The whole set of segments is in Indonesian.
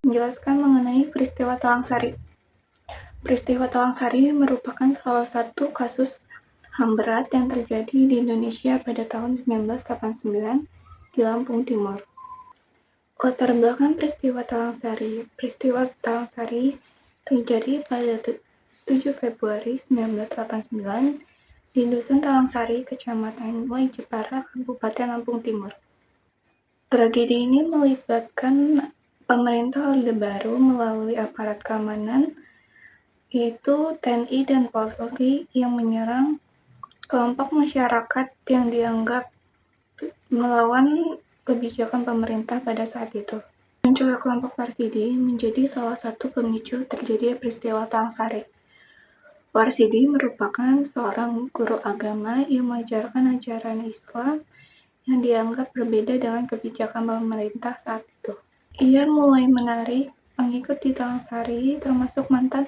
Menjelaskan mengenai peristiwa Talang Sari. Peristiwa Talang Sari merupakan salah satu kasus HAM berat yang terjadi di Indonesia pada tahun 1989 di Lampung Timur. Latar belakang peristiwa Talang Sari. Peristiwa Talang Sari terjadi pada 7 Februari 1989 di Dusun Talang Sari, Kecamatan Muai Jepara, Kabupaten Lampung Timur. Tragedi ini melibatkan pemerintah Orde Baru melalui aparat keamanan, yaitu TNI dan Polri, yang menyerang kelompok masyarakat yang dianggap melawan kebijakan pemerintah pada saat itu. Munculnya kelompok Warsidi menjadi salah satu pemicu terjadinya peristiwa Talang Sari. Warsidi merupakan seorang guru agama yang mengajarkan ajaran Islam yang dianggap berbeda dengan kebijakan pemerintah saat itu. Ia mulai menarik pengikut di Talang Sari, termasuk mantan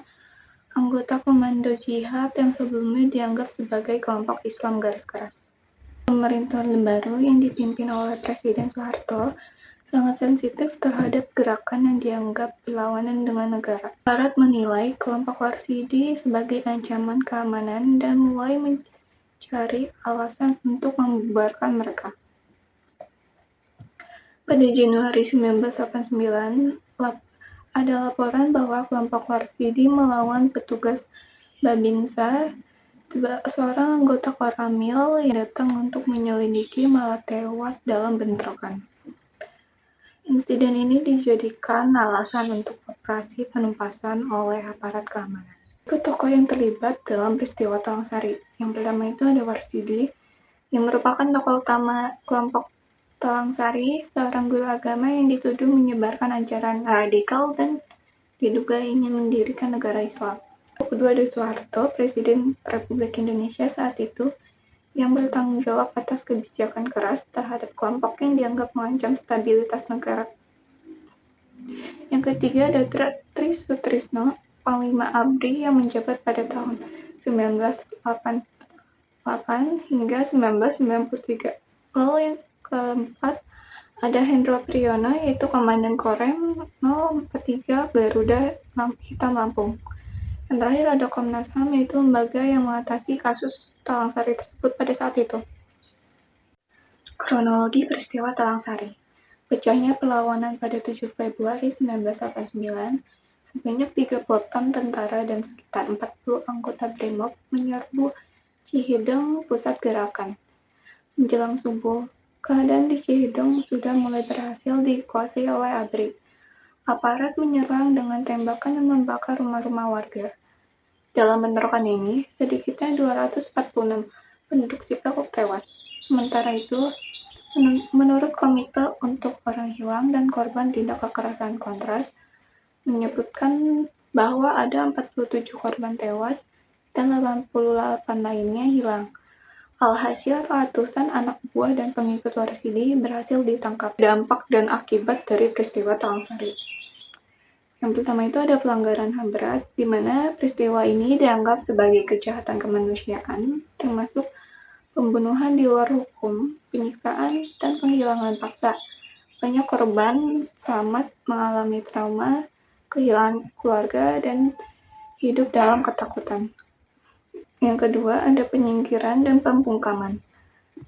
anggota Komando Jihad yang sebelumnya dianggap sebagai kelompok Islam garis keras. Pemerintah Orde Baru yang dipimpin oleh Presiden Soeharto sangat sensitif terhadap gerakan yang dianggap berlawanan dengan negara. Aparat menilai kelompok Warsidi sebagai ancaman keamanan dan mulai mencari alasan untuk membubarkan mereka. Pada Januari 1989, ada laporan bahwa kelompok Warsidi melawan petugas Babinsa. Seorang anggota Koramil yang datang untuk menyelidiki malah tewas dalam bentrokan. Insiden ini dijadikan alasan untuk operasi penumpasan oleh aparat keamanan. Tokoh yang terlibat dalam peristiwa Talang Sari. Yang pertama itu ada Warsidi, yang merupakan tokoh utama kelompok Talang Sari, seorang guru agama yang dituduh menyebarkan ajaran radikal dan diduga ingin mendirikan negara Islam. Kedua ada Soeharto, Presiden Republik Indonesia saat itu, yang bertanggung jawab atas kebijakan keras terhadap kelompok yang dianggap mengancam stabilitas negara. Yang ketiga ada Tri Sutrisno, Panglima ABRI yang menjabat pada tahun 1988 hingga 1993. Lalu yang keempat ada Hendro Priyono, yaitu Komandan Korem 043 Garuda Hitam Lampung. Dan terakhir ada Komnas HAM, yaitu lembaga yang mengatasi kasus Talang Sari tersebut pada saat itu. Kronologi peristiwa Talang Sari. Pecahnya perlawanan pada 7 Februari 1989, sebanyak 30 ton tentara dan sekitar 40 anggota Brimob menyerbu Cihideng, pusat gerakan. Menjelang subuh, keadaan di Cihideng sudah mulai berhasil dikuasai oleh ABRI. Aparat menyerang dengan tembakan dan membakar rumah-rumah warga. Dalam bentrokan ini, sedikitnya 246 penduduk sipil tewas. Sementara itu, menurut Komite untuk Orang Hilang dan Korban Tindak Kekerasan Kontras, menyebutkan bahwa ada 47 korban tewas dan 88 lainnya hilang. Alhasil, ratusan anak buah dan pengikut Warsidi berhasil ditangkap. Dampak dan akibat dari peristiwa Talang Sari. Yang pertama itu ada pelanggaran HAM berat, di mana peristiwa ini dianggap sebagai kejahatan kemanusiaan, termasuk pembunuhan di luar hukum, penyiksaan, dan penghilangan paksa. Banyak korban selamat mengalami trauma, kehilangan keluarga, dan hidup dalam ketakutan. Yang kedua ada penyingkiran dan pembungkaman.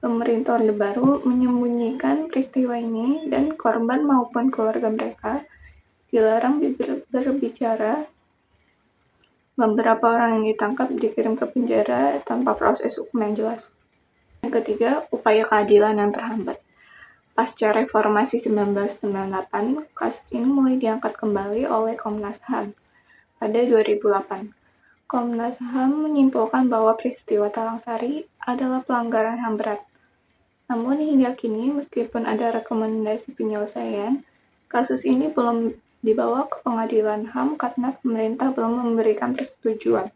Pemerintah Orde Baru menyembunyikan peristiwa ini dan korban maupun keluarga mereka dilarang berbicara. Beberapa orang yang ditangkap dikirim ke penjara tanpa proses hukum yang jelas. Yang ketiga, upaya keadilan yang terhambat. Pasca reformasi 1998, kasus ini mulai diangkat kembali oleh Komnas HAM pada 2008. Komnas HAM menyimpulkan bahwa peristiwa Talang Sari adalah pelanggaran HAM berat. Namun hingga kini, meskipun ada rekomendasi penyelesaian, kasus ini belum dibawa ke pengadilan HAM karena pemerintah belum memberikan persetujuan.